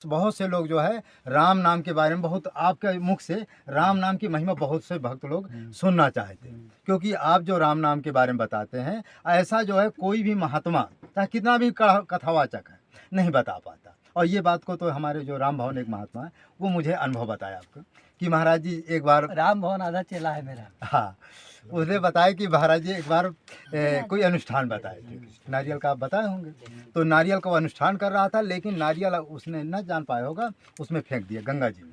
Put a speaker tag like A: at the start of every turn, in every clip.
A: बहुत से लोग जो है राम नाम के बारे में बहुत आपके मुख से राम नाम की महिमा बहुत से भक्त लोग सुनना चाहते हैं, क्योंकि आप जो राम नाम के बारे में बताते हैं ऐसा जो है कोई भी महात्मा चाहे कितना भी कथावाचक है नहीं बता पाता। और ये बात को तो हमारे जो राम भवन एक महात्मा है वो मुझे अनुभव बताया आपको कि महाराज जी एक बार
B: राम भवन आधा चेला है मेरा।
A: हाँ, उसने बताया कि महाराज जी एक बार कोई अनुष्ठान बताए थे, नारियल का आप बताए होंगे। तो नारियल का वो अनुष्ठान कर रहा था, लेकिन नारियल उसने न जान पाया होगा, उसमें फेंक दिया गंगा जी में।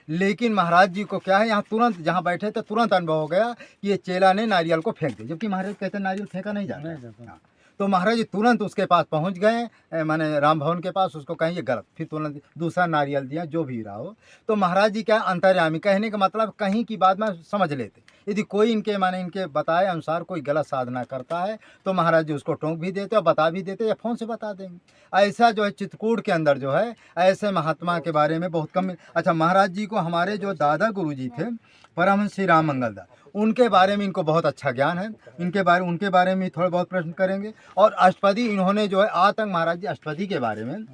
A: लेकिन महाराज जी को क्या है, यहाँ तुरंत जहाँ बैठे थे तुरंत अनुभव हो गया कि ये चेला ने नारियल को फेंक दिया, जबकि महाराज कहते हैं नारियल फेंका नहीं जाता। हाँ, तो महाराज जी तुरंत उसके पास पहुंच गए, माने राम भवन के पास, उसको कहें ये गलत, फिर तुरंत दूसरा नारियल दिया, जो भी रहा हो। तो महाराज जी क्या अंतर्यामी, कहने का मतलब कहीं की बात में समझ लेते। यदि कोई इनके माने इनके बताए अनुसार कोई गलत साधना करता है तो महाराज जी उसको टोक भी देते और बता भी देते या फ़ोन से बता देंगे। ऐसा जो है चित्रकूट के अंदर जो है ऐसे महात्मा के बारे में बहुत कम। अच्छा, महाराज जी को हमारे जो दादा गुरु जी थे परमहंस श्री राम मंगल दास, उनके बारे में इनको बहुत अच्छा ज्ञान है। उनके बारे में थोड़े बहुत प्रश्न करेंगे। और अष्टपदी इन्होंने जो है आज तक महाराज जी अष्टपदी के बारे में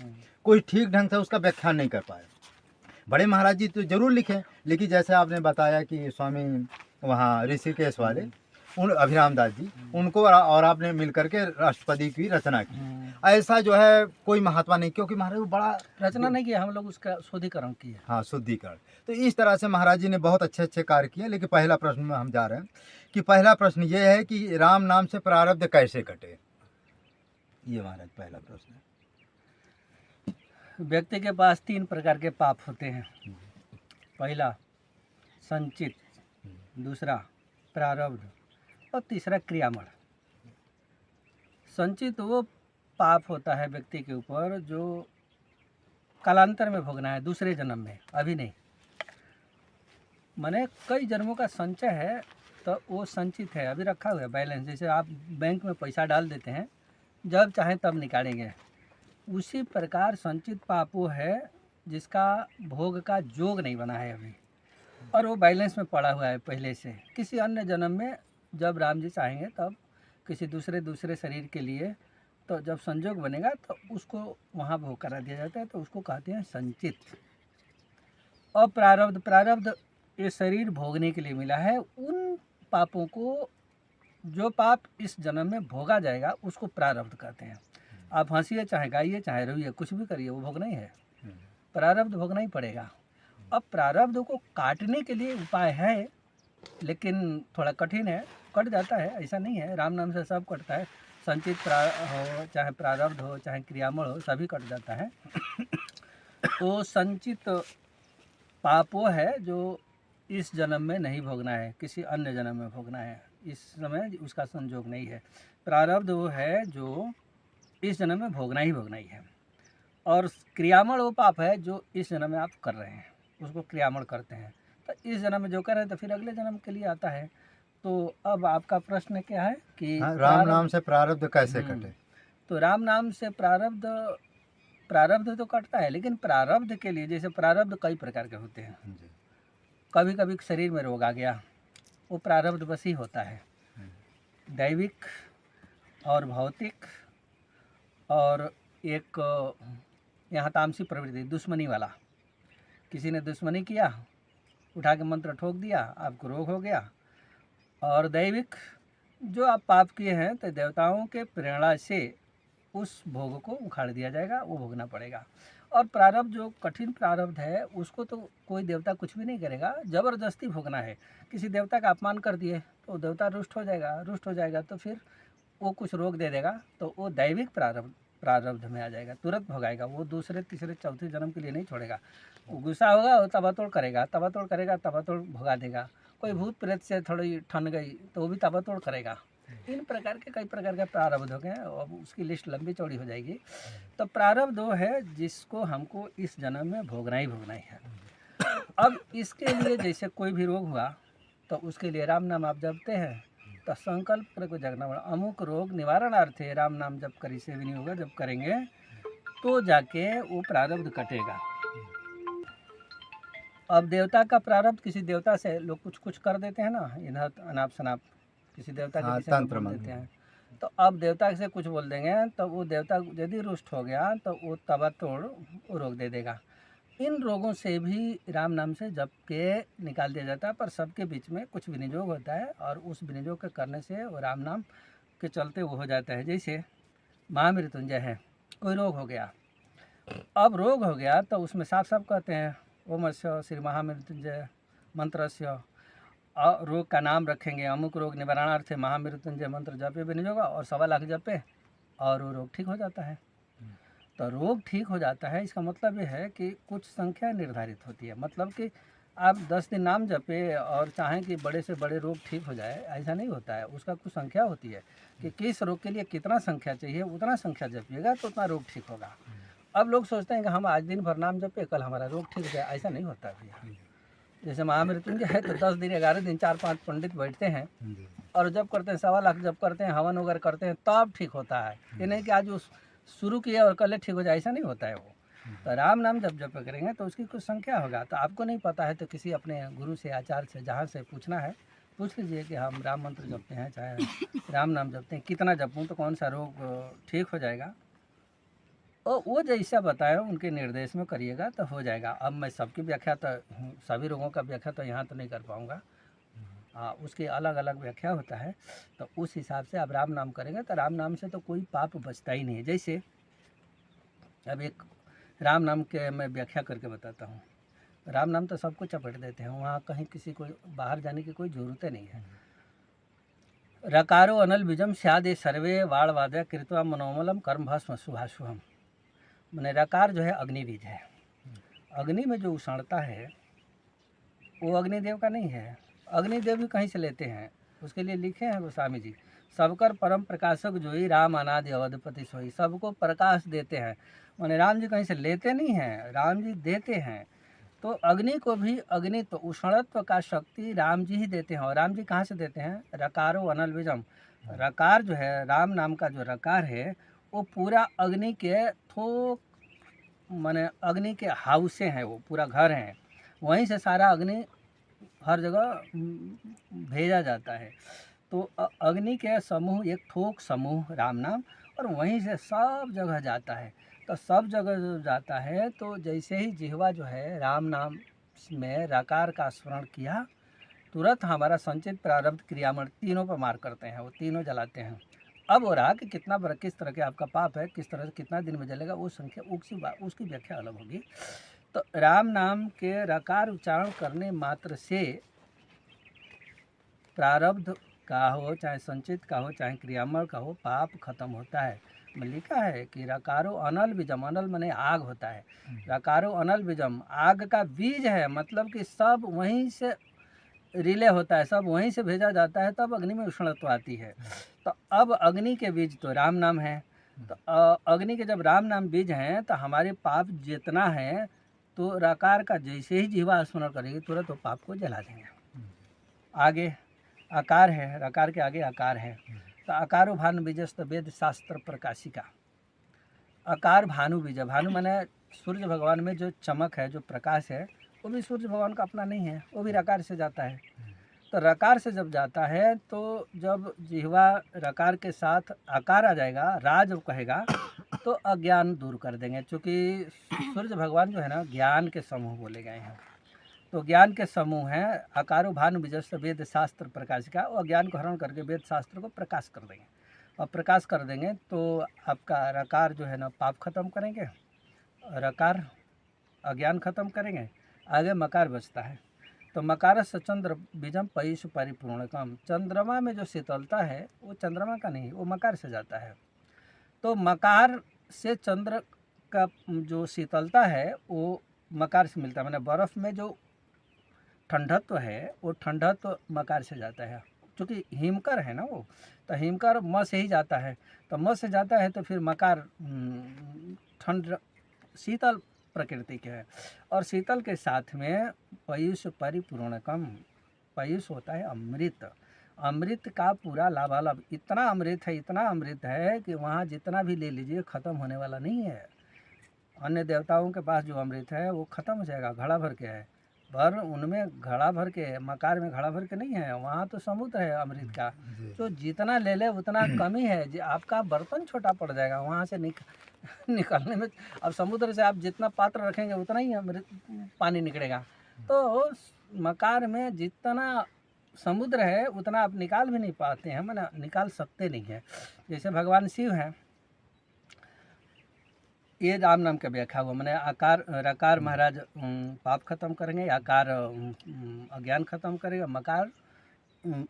A: कोई ठीक ढंग से उसका व्याख्यान नहीं कर पाए। बड़े महाराज जी तो जरूर लिखे, लेकिन जैसे आपने बताया कि स्वामी वहाँ ऋषिकेश वाले उन अभिराम दास जी, उनको और आपने मिल करके अष्टपदी की रचना की। ऐसा जो है कोई महात्मा नहीं, क्योंकि महाराज वो बड़ा
B: रचना नहीं किया, हम लोग उसका शुद्धिकरण किया।
A: हाँ, शुद्धिकरण। तो इस तरह से महाराज जी ने बहुत अच्छे अच्छे कार्य किए। लेकिन पहला प्रश्न में हम जा रहे हैं कि पहला प्रश्न ये है कि राम नाम से प्रारब्ध कैसे कटे। ये महाराज पहला प्रश्न है।
B: व्यक्ति के पास 3 प्रकार के पाप होते हैं। पहला संचित, दूसरा प्रारब्ध और तीसरा क्रियामण। संचित वो पाप होता है व्यक्ति के ऊपर जो कालांतर में भोगना है, दूसरे जन्म में, अभी नहीं। माने कई जन्मों का संचय है तो वो संचित है, अभी रखा हुआ है बैलेंस। जैसे आप बैंक में पैसा डाल देते हैं, जब चाहें तब निकालेंगे, उसी प्रकार संचित पाप वो है जिसका भोग का जोग नहीं बना है अभी, और वो बैलेंस में पड़ा हुआ है पहले से। किसी अन्य जन्म में जब राम जी चाहेंगे तब किसी दूसरे शरीर के लिए, तो जब संजोग बनेगा तो उसको वहाँ भोग करा दिया जाता है, तो उसको कहते हैं संचित। और प्रारब्ध ये शरीर भोगने के लिए मिला है। उन पापों को, जो पाप इस जन्म में भोगा जाएगा, उसको प्रारब्ध कहते हैं। आप हंसिए चाहे गाइए चाहे रोइए, कुछ भी करिए, वो भोगना ही है, प्रारब्ध भोगना ही पड़ेगा। अब प्रारब्ध को काटने के लिए उपाय है, लेकिन थोड़ा कठिन है। कट जाता है, ऐसा नहीं है, राम नाम से सब कटता है। संचित हो चाहे प्रारब्ध हो चाहे क्रियामण हो, सभी कट जाता है। तो संचित पाप वो है जो इस जन्म में नहीं भोगना है, किसी अन्य जन्म में भोगना है, इस समय उसका संजोग नहीं है। प्रारब्ध वो है जो इस जन्म में भोगना ही है। और क्रियामण वो पाप है जो इस जन्म में आप कर रहे हैं, उसको क्रियामण करते हैं। तो इस जन्म में जो कर रहे हैं तो फिर अगले जन्म के लिए आता है। तो अब आपका प्रश्न क्या है कि
A: राम नाम से प्रारब्ध कैसे कटे।
B: तो राम नाम से प्रारब्ध तो कटता है, लेकिन प्रारब्ध के लिए, जैसे प्रारब्ध कई प्रकार के होते हैं। कभी कभी शरीर में रोग आ गया, वो प्रारब्ध बस ही होता है, दैविक और भौतिक, और एक यहाँ तामसी प्रवृत्ति, दुश्मनी वाला। किसी ने दुश्मनी किया, उठा के मंत्र ठोक दिया, आपको रोग हो गया। और दैविक, जो आप पाप किए हैं तो देवताओं के प्रेरणा से उस भोग को उखाड़ दिया जाएगा, वो भोगना पड़ेगा। और प्रारब्ध, जो कठिन प्रारब्ध है, उसको तो कोई देवता कुछ भी नहीं करेगा, ज़बरदस्ती भोगना है। किसी देवता का अपमान कर दिए तो देवता रुष्ट हो जाएगा तो फिर वो कुछ रोग दे देगा, तो वो दैविक प्रारब्ध में आ जाएगा, तुरंत भोगाएगा। वो दूसरे तीसरे चौथे जन्म के लिए नहीं छोड़ेगा। वो गुस्सा होगा, वो तबातोड़ करेगा, तबातोड़ भोगा देगा। कोई भूत प्रेत से थोड़ी ठन गई तो वो भी तबातोड़ करेगा। इन प्रकार के कई प्रकार के प्रारब्ध हो गए, अब उसकी लिस्ट लंबी चौड़ी हो जाएगी। तो प्रारब्ध वो है जिसको हमको इस जन्म में भोगना ही है। अब इसके लिए जैसे कोई भी रोग हुआ तो उसके लिए राम नाम आप जपते हैं, तो संकल्प को जगना पड़ा। अमुक रोग निवारणार्थ राम नाम जप करी से भी नहीं होगा, जब करेंगे तो जाके वो प्रारब्ध कटेगा। अब देवता का प्रारब्ध, किसी देवता से लोग कुछ कर देते हैं ना, इधर अनाप शनाप, किसी देवता के विषय में बोल देते हैं। तो अब देवता से कुछ बोल देंगे तो वो देवता यदि रुष्ट हो गया तो वो तबातोड़ रोक दे देगा। इन रोगों से भी राम नाम से जप के निकाल दिया जाता है, पर सबके बीच में कुछ विनियोग होता है और उस विनियोग के करने से वो राम नाम के चलते वो हो जाता है। जैसे महामृत्युंजय है, कोई रोग हो गया, अब रोग हो गया तो उसमें साफ साफ कहते हैं ओमस्य श्री महामृत्युंजय मंत्रस्य, रोग का नाम रखेंगे, अमुक रोग निवारणार्थ महामृत्युंजय मंत्र जपे विनियोग और 1.25 लाख जपे और वो रोग ठीक हो जाता है। तो रोग ठीक हो जाता है, इसका मतलब ये है कि कुछ संख्या निर्धारित होती है। मतलब कि आप 10 दिन नाम जपे और चाहें कि बड़े से बड़े रोग ठीक हो जाए, ऐसा नहीं होता है। उसका कुछ संख्या होती है कि किस रोग के लिए कितना संख्या चाहिए, उतना संख्या जपिएगा तो उतना रोग ठीक होगा। अब लोग सोचते हैं कि हम आज दिन भर नाम जपे कल हमारा रोग ठीक हो जाए, ऐसा नहीं होता भैया। जैसे महामृत्युंजय है तो 10 दिन 11 दिन 4-5 पंडित बैठते हैं और जब करते हैं 1.25 लाख जब करते हैं, हवन वगैरह करते हैं, तब ठीक होता है। ये नहीं कि आज उस शुरू किया और कल ठीक हो जाए, ऐसा नहीं होता है वो। तो राम नाम जब जप करेंगे तो उसकी कुछ संख्या होगा। तो आपको नहीं पता है तो किसी अपने गुरु से, आचार्य से, जहाँ से पूछना है पूछ लीजिए कि हम राम मंत्र जपते हैं, चाहे राम नाम जपते हैं, कितना जपूँ तो कौन सा रोग ठीक हो जाएगा। और वो जैसा बताए उनके निर्देश में करिएगा तो हो जाएगा। अब मैं सबकी व्याख्या तो सभी रोगों का व्याख्या तो यहाँ तो नहीं कर पाऊँगा, हाँ उसकी अलग अलग व्याख्या होता है। तो उस हिसाब से आप राम नाम करेंगे तो राम नाम से तो कोई पाप बचता ही नहीं है। जैसे अब एक राम नाम के मैं व्याख्या करके बताता हूँ। राम नाम तो सबको चपेट देते हैं, वहाँ कहीं किसी को बाहर जाने की कोई ज़रूरत नहीं है। रकारो अनल बीजम स्यादे सर्वे वाणवाद्य कृत्वा मनोमलम कर्म भस्म शुभाशुभम। मैंने रकार जो है अग्नि बीज है। अग्नि में जो उषणता है वो अग्निदेव का नहीं है, अग्निदेव भी कहीं से लेते हैं। उसके लिए लिखे हैं गोस्वामी जी, सबकर परम प्रकाशक जोई राम अनादि अवधपति सोई। सबको प्रकाश देते हैं, माने राम जी कहीं से लेते नहीं हैं, राम जी देते हैं। तो अग्नि को भी, अग्नि तो उष्णत्व का शक्ति राम जी ही देते हैं। और राम जी कहाँ से देते हैं? रकारो अनल बीजम। रकार जो है, राम नाम का जो रकार है वो पूरा अग्नि के थोक माने अग्नि के हाउसे हैं, वो पूरा घर है, वहीं से सारा अग्नि हर जगह भेजा जाता है। तो अग्नि के समूह, एक थोक समूह राम नाम, और वहीं से सब जगह जाता है। तो सब जगह जो जाता है तो जैसे ही जिह्वा जो है राम नाम में रकार का स्मरण किया, तुरंत हमारा संचित प्रारब्ध क्रियामण तीनों पर मार करते हैं, वो तीनों जलाते हैं। अब हो रहा कि कितना बड़ा, किस तरह के आपका पाप है, किस तरह से कितना दिन में जलेगा, वो संख्या उसकी व्याख्या अलग होगी। तो राम नाम के रकार उच्चारण करने मात्र से प्रारब्ध का हो, चाहे संचित का हो, चाहे क्रियामल का हो, पाप खत्म होता है। में लिखा है कि रकारो अनल बीजम, अनल माने आग होता है, रकारो अनल बीजम, आग का बीज है। मतलब कि सब वहीं से रिले होता है, सब वहीं से भेजा जाता है, तब अग्नि में उष्णत्व आती है। तो अब अग्नि के बीज तो राम नाम है। तो अग्नि के जब राम नाम बीज हैं तो हमारे पाप जितना है, तो रकार का जैसे ही जीवा स्मरण करेगी तुरंत वो पाप को जला देंगे। आगे आकार है, रकार के आगे आकार है। तो आकारो भानु बीजस्त वेद शास्त्र प्रकाशिका। आकार भानु बीज, भानु माने सूर्य भगवान में जो चमक है, जो प्रकाश है, वो भी सूर्य भगवान का अपना नहीं है, वो भी रकार से जाता है। तो रकार से जब जाता है तो जब जिह्वा रकार के साथ आकार आ जाएगा, राज कहेगा, तो अज्ञान दूर कर देंगे। चूँकि सूर्य भगवान जो है ना, ज्ञान के समूह बोले गए हैं, तो ज्ञान के समूह हैं। आकारो भानु बीजस्त वेद शास्त्र प्रकाशिका, वो अज्ञान को हरण करके वेद शास्त्र को प्रकाश कर देंगे। और प्रकाश कर देंगे तो आपका रकार जो है ना पाप खत्म करेंगे, रकार अज्ञान खत्म करेंगे। आगे मकार बचता है। तो मकार से चंद्र बीजम पयिषु परिपूर्णकम। चंद्रमा में जो शीतलता है वो चंद्रमा का नहीं, वो मकार से जाता है। तो मकार से चंद्र का जो शीतलता है वो मकार से मिलता है। मैंने बर्फ़ में जो ठंडत्व है वो ठंडत्व मकार से जाता है। क्योंकि हिमकर है ना वो, तो हिमकर म से ही जाता है, तो म से जाता है तो फिर मकार ठंड शीतल प्रकृति के है। और शीतल के साथ में पयुष परिपूर्णकम, पयुष होता है अमृत, अमृत का पूरा लाभालाभ। इतना अमृत है, इतना अमृत है कि वहाँ जितना भी ले लीजिए ख़त्म होने वाला नहीं है। अन्य देवताओं के पास जो अमृत है वो ख़त्म हो जाएगा, घड़ा भर के है, पर उनमें घड़ा भर के, मकार में घड़ा भर के नहीं है, वहाँ तो समुद्र है अमृत का।
A: जी।
B: तो जितना ले ले उतना कम ही है, आपका बर्तन छोटा पड़ जाएगा वहाँ से निकलने में। अब समुद्र से आप जितना पात्र रखेंगे उतना ही अमृत पानी निकलेगा। तो मकार में जितना समुद्र है उतना आप निकाल भी नहीं पाते हैं, मैंने निकाल सकते नहीं हैं। जैसे भगवान शिव हैं, ये राम नाम का व्याख्या हुआ, मैंने आकार रकार महाराज पाप खत्म करेंगे, आकार अज्ञान खत्म करेगा, मकार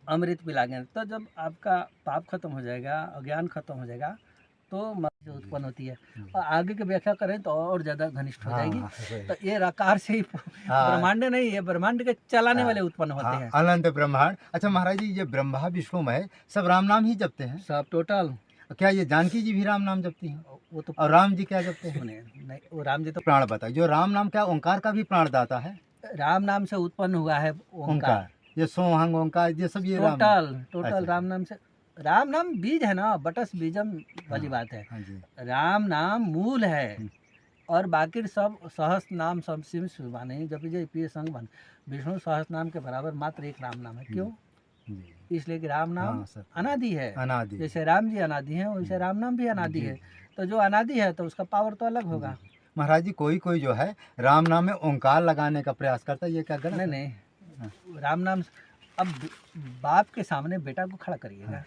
B: अमृत पिलाएंगे। तो जब आपका पाप खत्म हो जाएगा, अज्ञान खत्म हो जाएगा, तो मत उत्पन्न होती है। और आगे की व्याख्या करें तो और ज़्यादा घनिष्ठ हो जाएगी। तो ये रकार से ही ब्रह्मांड नहीं है, ब्रह्मांड के चलाने वाले उत्पन्न होते हैं।
A: अनंत ब्रह्मांड। अच्छा महाराज जी, ये ब्रह्मा विष्णु महेश सब राम नाम ही जपते हैं?
B: सब टोटल।
A: क्या ये जानकी जी भी राम नाम जपती हैं?
B: वो तो
A: और राम जी क्या जपते हैं?
B: नहीं, वो राम जी तो
A: प्राण बताइए, जो राम नाम क्या ओंकार का भी प्राणदाता है?
B: राम नाम से उत्पन्न हुआ है ओंकार।
A: ये सोहंग ओंकार ये सब ये राम।
B: टोटल
A: अच्छा।
B: राम नाम से, राम नाम बीज है ना, बटस बीजम वाली बात है।
A: हाँ जी।
B: राम नाम मूल है और बाकी सब सहस्त्र नाम सब सिम सुबान है। जब जय पिए संग बन, विष्णु सहस्त्र नाम के बराबर मात्र एक राम नाम है। क्यों?
A: जी।
B: इसलिए कि राम नाम
A: हाँ, सर।
B: अनादि है।
A: अनादि।
B: जैसे राम जी अनादि हैं वैसे राम नाम भी अनादि है। तो जो अनादि है तो उसका पावर तो अलग होगा।
A: महाराज जी, कोई कोई जो है राम नाम में ओंकार लगाने का प्रयास करता है, ये क्या गलत है?
B: नहीं, राम नाम अब बाप के सामने बेटा को खड़ा करिएगा,